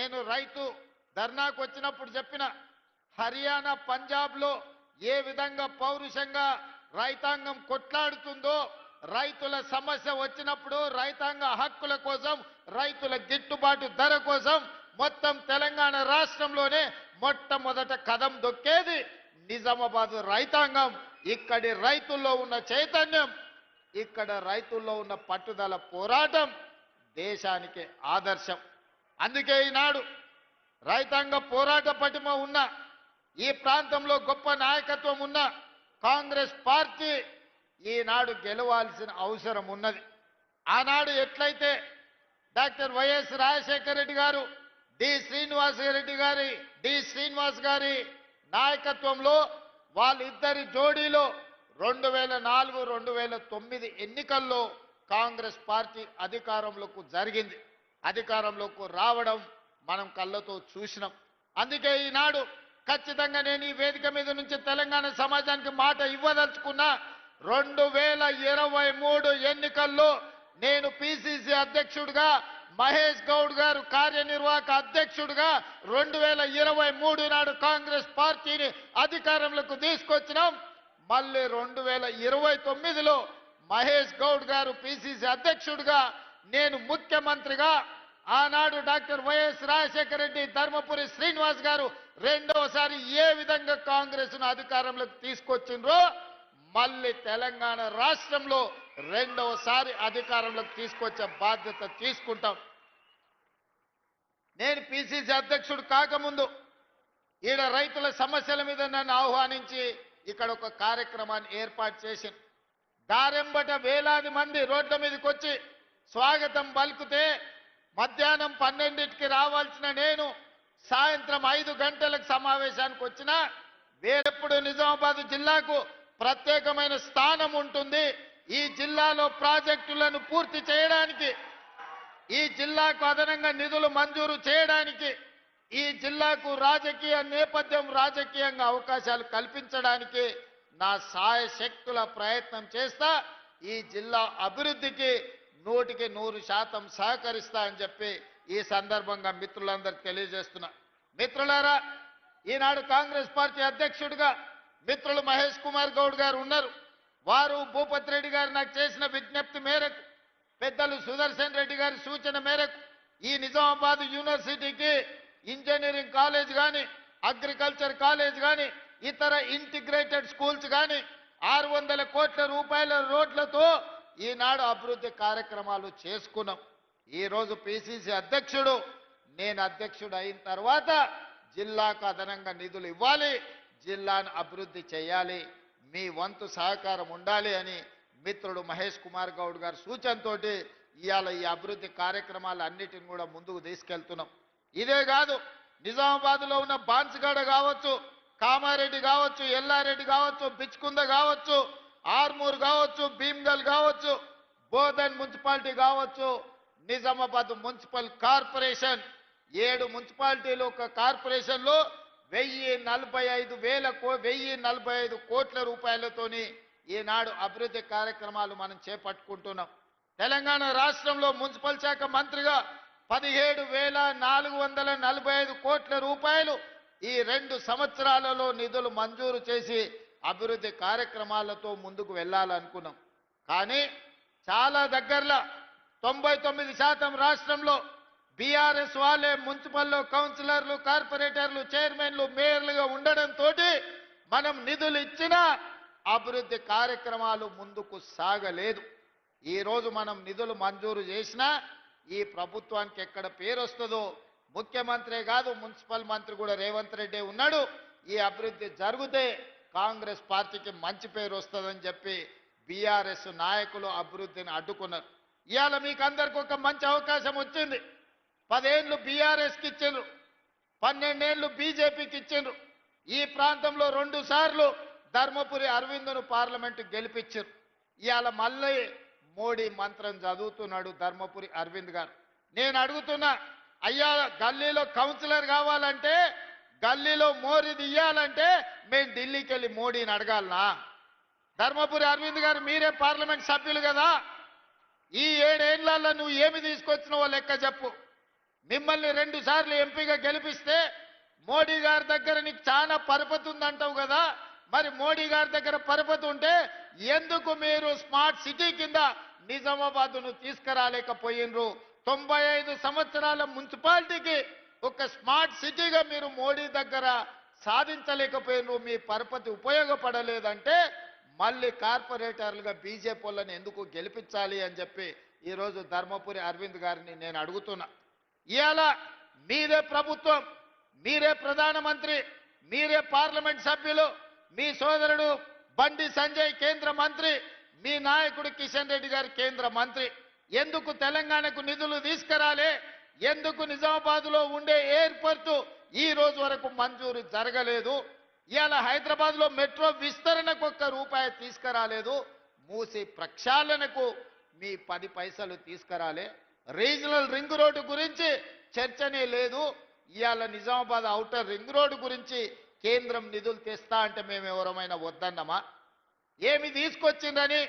నేను రైతు ధర్నాకు వచ్చినప్పుడు చెప్పిన హర్యానా పంజాబ్లో ఏ విధంగా పౌరుషంగా రైతాంగం కొట్లాడుతుందో రైతుల సమస్య వచ్చినప్పుడు రైతాంగ హక్కుల కోసం రైతుల గిట్టుబాటు ధర కోసం మొత్తం తెలంగాణ రాష్ట్రంలోనే మొట్టమొదట కదం దొక్కేది నిజామాబాద్ రైతాంగం. ఇక్కడి రైతుల్లో ఉన్న చైతన్యం, ఇక్కడ రైతుల్లో ఉన్న పట్టుదల పోరాటం దేశానికి ఆదర్శం. అందుకే ఈనాడు రైతాంగ పోరాట పటిమ ఉన్న ఈ ప్రాంతంలో గొప్ప నాయకత్వం ఉన్న కాంగ్రెస్ పార్టీ ఈనాడు గెలవాల్సిన అవసరం ఉన్నది. ఆనాడు ఎట్లయితే డాక్టర్ వైఎస్ రాజశేఖర రెడ్డి గారు డి శ్రీనివాస్ గారి నాయకత్వంలో వాళ్ళిద్దరి జోడీలో 2004, 2009 ఎన్నికల్లో కాంగ్రెస్ పార్టీ అధికారంలోకి రావడం మనం కళ్ళతో చూసినాం. అందుకే ఈనాడు ఖచ్చితంగా నేను ఈ వేదిక మీద నుంచి తెలంగాణ సమాజానికి మాట ఇవ్వదలుచుకున్నా. 2023 ఎన్నికల్లో నేను పిసిసి అధ్యక్షుడిగా, మహేష్ గౌడ్ గారు కార్యనిర్వాహక అధ్యక్షుడిగా 2023 నాడు కాంగ్రెస్ పార్టీని అధికారంలోకి తీసుకొచ్చినాం. మళ్ళీ 2029లో మహేష్ గౌడ్ గారు పిసిసి అధ్యక్షుడిగా, నేను ముఖ్యమంత్రిగా, ఆనాడు డాక్టర్ వైఎస్ రాజశేఖర రెడ్డి, ధర్మపురి శ్రీనివాస్ గారు రెండవసారి ఏ విధంగా కాంగ్రెస్ను అధికారంలోకి తీసుకొచ్చిండ్రో మళ్ళీ తెలంగాణ రాష్ట్రంలో రెండవసారి అధికారంలోకి తీసుకొచ్చే బాధ్యత తీసుకుంటాం. నేను పిసిసి అధ్యక్షుడు కాకముందు ఈడ రైతుల సమస్యల మీద నన్ను ఆహ్వానించి ఇక్కడ ఒక కార్యక్రమాన్ని ఏర్పాటు చేసింది. దారెంబట వేలాది మంది రోడ్ల మీదకి వచ్చి స్వాగతం పలుకుతే మధ్యాహ్నం 12కి రావాల్సిన నేను సాయంత్రం 5 గంటలకు సమావేశానికి వచ్చినా వేరెప్పుడు నిజామాబాద్ జిల్లాకు ప్రత్యేకమైన స్థానం ఉంటుంది. ఈ జిల్లాలో ప్రాజెక్టులను పూర్తి చేయడానికి, ఈ జిల్లాకు అదనంగా నిధులు మంజూరు చేయడానికి, ఈ జిల్లాకు రాజకీయ నేపథ్యం, రాజకీయంగా అవకాశాలు కల్పించడానికి నా సాయశక్తుల ప్రయత్నం చేస్తా. ఈ జిల్లా అభివృద్ధికి 100% సహకరిస్తా అని చెప్పి ఈ సందర్భంగా మిత్రులందరికీ తెలియజేస్తున్నా. మిత్రులారా, ఈనాడు కాంగ్రెస్ పార్టీ అధ్యక్షుడిగా మిత్రులు మహేష్ కుమార్ గౌడ్ గారు ఉన్నారు. వారు భూపతి రెడ్డి గారు నాకు చేసిన విజ్ఞప్తి మేరకు, పెద్దలు సుదర్శన్ రెడ్డి గారి సూచన మేరకు ఈ నిజామాబాద్ యూనివర్సిటీకి ఇంజనీరింగ్ కాలేజ్ కానీ, అగ్రికల్చర్ కాలేజ్ కానీ, ఇతర ఇంటిగ్రేటెడ్ స్కూల్స్ కానీ 600 కోట్ల రూపాయల రోడ్లతో ఈనాడు అభివృద్ధి కార్యక్రమాలు చేసుకున్నాం. ఈరోజు పిసిసి అధ్యక్షుడు, నేను అధ్యక్షుడు అయిన తర్వాత జిల్లాకు అదనంగా నిధులు ఇవ్వాలి, జిల్లాను అభివృద్ధి చేయాలి, మీ వంతు సహకారం ఉండాలి అని మిత్రుడు మహేష్ కుమార్ గౌడ్ గారి సూచనతోటి ఇవాళ ఈ అభివృద్ధి కార్యక్రమాలు అన్నిటిని కూడా ముందుకు తీసుకెళ్తున్నాం. ఇదే కాదు, నిజామాబాద్లో ఉన్న బాన్స్గడ కావచ్చు, కామారెడ్డి కావచ్చు, ఎల్లారెడ్డి కావచ్చు, బిచ్కుంద కావచ్చు, ఆర్మూర్ కావచ్చు, భీమ్గల్ కావచ్చు, బోధన్ మున్సిపాలిటీ కావచ్చు, నిజామాబాద్ మున్సిపల్ కార్పొరేషన్ 7 మున్సిపాలిటీలు ఒక కార్పొరేషన్లో 1045 కోట్ల రూపాయలతోని ఈనాడు అభివృద్ధి కార్యక్రమాలు మనం చేపట్టుకుంటున్నాం. తెలంగాణ రాష్ట్రంలో మున్సిపల్ శాఖ మంత్రిగా 17,445 కోట్ల రూపాయలు ఈ 2 సంవత్సరాలలో నిధులు మంజూరు చేసి అభివృద్ధి కార్యక్రమాలతో ముందుకు వెళ్ళాలనుకున్నాం. కానీ చాలా దగ్గరలో 99% రాష్ట్రంలో బీఆర్ఎస్ వాళ్ళే మున్సిపల్లో కౌన్సిలర్లు, కార్పొరేటర్లు, చైర్మన్లు, మేయర్లుగా ఉండడంతో మనం నిధులు ఇచ్చినా అభివృద్ధి కార్యక్రమాలు ముందుకు సాగలేదు. ఈరోజు మనం నిధులు మంజూరు చేసినా ఈ ప్రభుత్వానికి ఎక్కడ పేరు వస్తుందో, ముఖ్యమంత్రే కాదు మున్సిపల్ మంత్రి కూడా రేవంత్ రెడ్డి ఉన్నాడు, ఈ అభివృద్ధి జరిగితే కాంగ్రెస్ పార్టీకి మంచి పేరు వస్తుందని చెప్పి బీఆర్ఎస్ నాయకులు అభివృద్ధిని అడ్డుకున్నారు. ఇవాళ మీకు అందరికి ఒక మంచి అవకాశం వచ్చింది. 10 ఏళ్ళు బీఆర్ఎస్కి ఇచ్చిండ్రు, 12 ఏళ్ళు బీజేపీకి ఇచ్చిండ్రు. ఈ ప్రాంతంలో 2 సార్లు ధర్మపురి అరవింద్ను పార్లమెంటు గెలిపించారు. ఇవాళ మళ్ళీ మోడీ మంత్రం చదువుతున్నాడు ధర్మపురి అరవింద్ గారు. నేను అడుగుతున్నా, అయ్యా గల్లీలో కౌన్సిలర్ కావాలంటే, గల్లీలో మోరీ ఇయ్యాలంటే మేము ఢిల్లీకి వెళ్ళి మోడీని అడగాలనా? ధర్మపురి అరవింద్ గారు మీరే పార్లమెంట్ సభ్యులు కదా, ఈ 7 ఏళ్లలో నువ్వు ఏమి తీసుకొచ్చినావో లెక్క చెప్పు. మిమ్మల్ని 2 సార్లు ఎంపీగా గెలిపిస్తే మోడీ గారి దగ్గర నీకు చాలా పరపతి ఉందంటావు కదా, మరి మోడీ గారి దగ్గర పరపతి ఉంటే ఎందుకు మీరు స్మార్ట్ సిటీ కింద నిజామాబాద్ను తీసుకురాలేకపోయినరు? 95 సంవత్సరాల మున్సిపాలిటీకి ఒక స్మార్ట్ సిటీగా మీరు మోడీ దగ్గర సాధించలేకపోయినరు. మీ పరపతి ఉపయోగపడలేదంటే మళ్ళీ కార్పొరేటర్లుగా బీజేపీ వాళ్ళని ఎందుకు గెలిపించాలి అని చెప్పి ఈరోజు ధర్మపురి అరవింద్ గారిని నేను అడుగుతున్నా. ఇవాళ మీరే ప్రభుత్వం, మీరే ప్రధానమంత్రి, మీరే పార్లమెంట్ సభ్యులు, మీ సోదరుడు బండి సంజయ్ కేంద్ర మంత్రి, మీ నాయకుడు కిషన్ రెడ్డి గారు కేంద్ర మంత్రి. ఎందుకు తెలంగాణకు నిధులు తీసుకురాలే? ఎందుకు నిజామాబాద్లో ఉండే ఎయిర్పోర్టు ఈ రోజు వరకు మంజూరు జరగలేదు? ఇవాళ హైదరాబాద్లో మెట్రో విస్తరణకు ₹1 తీసుకురాలేదు. మూసి ప్రక్షాళనకు మీ 10 పైసలు తీసుకురాలే. రీజనల్ రింగ్ రోడ్డు గురించి చర్చనే లేదు. ఇవాళ నిజామాబాద్ ఔటర్ రింగ్ రోడ్డు గురించి కేంద్రం నిధులు తెస్తా అంటే మేము ఎవరమైనా వద్దన్నమా? ఏమి తీసుకొచ్చిండ్రని,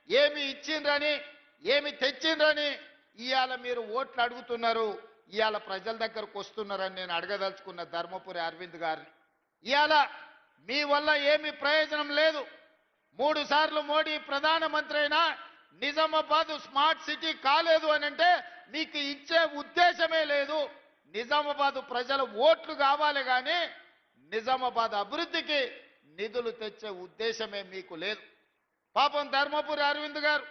ఏమి ఇచ్చిండ్రని, ఏమి తెచ్చిండ్రని ఇవాళ మీరు ఓట్లు అడుగుతున్నారు, ఇవాళ ప్రజల దగ్గరకు వస్తున్నారని నేను అడగదలుచుకున్న ధర్మపురి అరవింద్ గారిని. ఇవాళ మీ వల్ల ఏమి ప్రయోజనం లేదు. 3 సార్లు మోడీ ప్రధానమంత్రి అయినా నిజామాబాద్ స్మార్ట్ సిటీ కాలేదు అని అంటే మీకు ఇచ్చే ఉద్దేశమే లేదు. నిజామాబాద్ ప్రజల ఓట్లు కావాలి కానీ నిజామాబాద్ అభివృద్ధికి నిధులు తెచ్చే ఉద్దేశమే మీకు లేదు. పాపం ధర్మపురి అరవింద్ గారు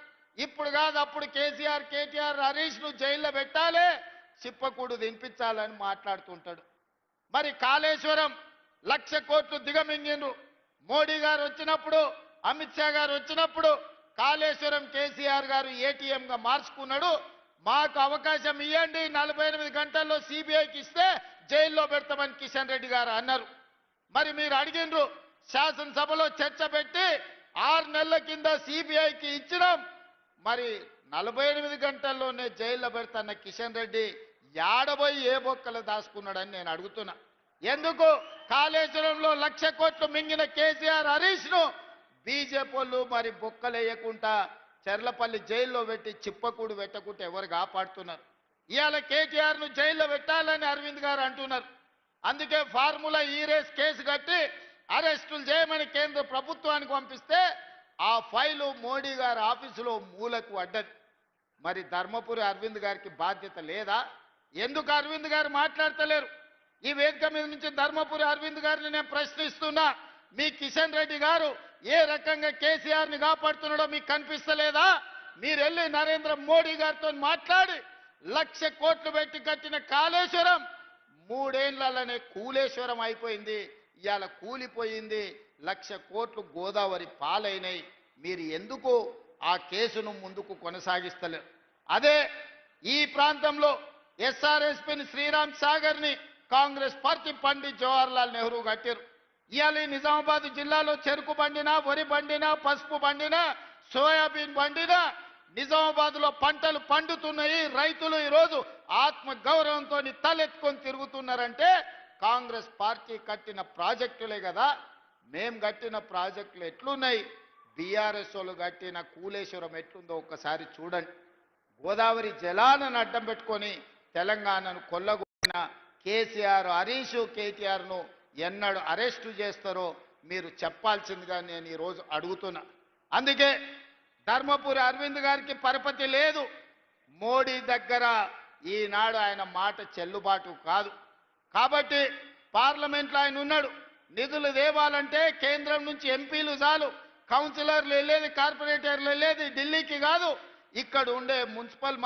ఇప్పుడు కాదు అప్పుడు కేసీఆర్, కేటీఆర్, హరీష్ను జైల్లో పెట్టాలి, చిప్పకూడు దింపించాలని మాట్లాడుతుంటాడు. మరి కాళేశ్వరం 1,00,000 కోట్లు దిగమింగిండ్రు. మోడీ గారు వచ్చినప్పుడు, అమిత్ షా గారు వచ్చినప్పుడు కాళేశ్వరం కేసీఆర్ గారు ఏటీఎంగా మార్చుకున్నాడు. మాకు అవకాశం ఇవ్వండి, 48 గంటల్లో సిబిఐకి ఇస్తే జైల్లో పెడతామని కిషన్ రెడ్డి గారు అన్నారు. మరి మీరు అడిగినరు, శాసనసభలో చర్చ పెట్టి 6 నెలల కింద సిబిఐకి ఇచ్చినాం. మరి 48 గంటల్లోనే జైల్లో పెడతాన్న కిషన్ రెడ్డి యాడబోయి ఏ బొక్కలు దాచుకున్నాడని నేను అడుగుతున్నా. ఎందుకు కాళేశ్వరంలో 1,00,000 కోట్లు మింగిన కేసీఆర్, హరీష్ను బీజేపీ వాళ్ళు మరి బొక్కలేయకుండా చెర్లపల్లి జైల్లో పెట్టి చిప్పకూడు పెట్టకుంటే ఎవరు కాపాడుతున్నారు? ఇవాళ కేటీఆర్ను జైల్లో పెట్టాలని అరవింద్ గారు అంటున్నారు. అందుకే ఫార్ములా ఈ రేస్ కేసు కట్టి అరెస్టులు చేయమని కేంద్ర ప్రభుత్వానికి పంపిస్తే ఆ ఫైలు మోడీ గారి ఆఫీసులో మూలకు అడ్డది. మరి ధర్మపురి అరవింద్ గారికి బాధ్యత లేదా? ఎందుకు అరవింద్ గారు మాట్లాడతలేరు? ఈ వేదిక మీద నుంచి ధర్మపురి అరవింద్ గారిని నేను ప్రశ్నిస్తున్నా. మీ కిషన్ రెడ్డి గారు ఏ రకంగా కేసీఆర్ని కాపాడుతున్నాడో మీకు కనిపిస్తలేదా? మీరు వెళ్ళి నరేంద్ర మోడీ గారితో మాట్లాడి 1,00,000 కోట్లు పెట్టి కట్టిన కాళేశ్వరం 3 ఏళ్లలోనే కూలేశ్వరం అయిపోయింది. ఇవాళ కూలిపోయింది. 1,00,000 కోట్లు గోదావరి పాలైనాయి. మీరు ఎందుకు ఆ కేసును ముందుకు కొనసాగిస్తలేరు? అదే ఈ ప్రాంతంలో ఎస్ఆర్ఎస్పీని శ్రీరామ్ సాగర్ని కాంగ్రెస్ పార్టీ పండిత్ జవహర్లాల్ నెహ్రూ కట్టారు. ఇవాళ నిజామాబాద్ జిల్లాలో చెరుకు బండినా, వరి బండినా, పసుపు బండినా, సోయాబీన్ బండినా నిజామాబాద్లో పంటలు పండుతున్నాయి. రైతులు ఈరోజు ఆత్మ గౌరవంతో తలెత్తుకొని తిరుగుతున్నారంటే కాంగ్రెస్ పార్టీ కట్టిన ప్రాజెక్టులే కదా. మేం కట్టిన ప్రాజెక్టులు ఎట్లున్నాయి, బీఆర్ఎస్ వాళ్ళు కట్టిన కూలేశ్వరం ఎట్లుందో ఒక్కసారి చూడండి. గోదావరి జలాలను అడ్డం పెట్టుకొని తెలంగాణను కొల్లగొట్టిన కేసీఆర్, హరీష్, కేటీఆర్ను ఎన్నడు అరెస్టు చేస్తారో మీరు చెప్పాల్సిందిగా నేను ఈరోజు అడుగుతున్నా. అందుకే ధర్మపురి అరవింద్ గారికి పరపతి లేదు. మోడీ దగ్గర ఈనాడు ఆయన మాట చెల్లుబాటు కాదు. కాబట్టి పార్లమెంట్లో ఆయన ఉన్నాడు. నిధులు తేవాలంటే కేంద్రం నుంచి ఎంపీలు చాలు, కౌన్సిలర్లు వెళ్ళేది, కార్పొరేటర్లు వెళ్ళేది ఢిల్లీకి కాదు, ఇక్కడ ఉండే మున్సిపల్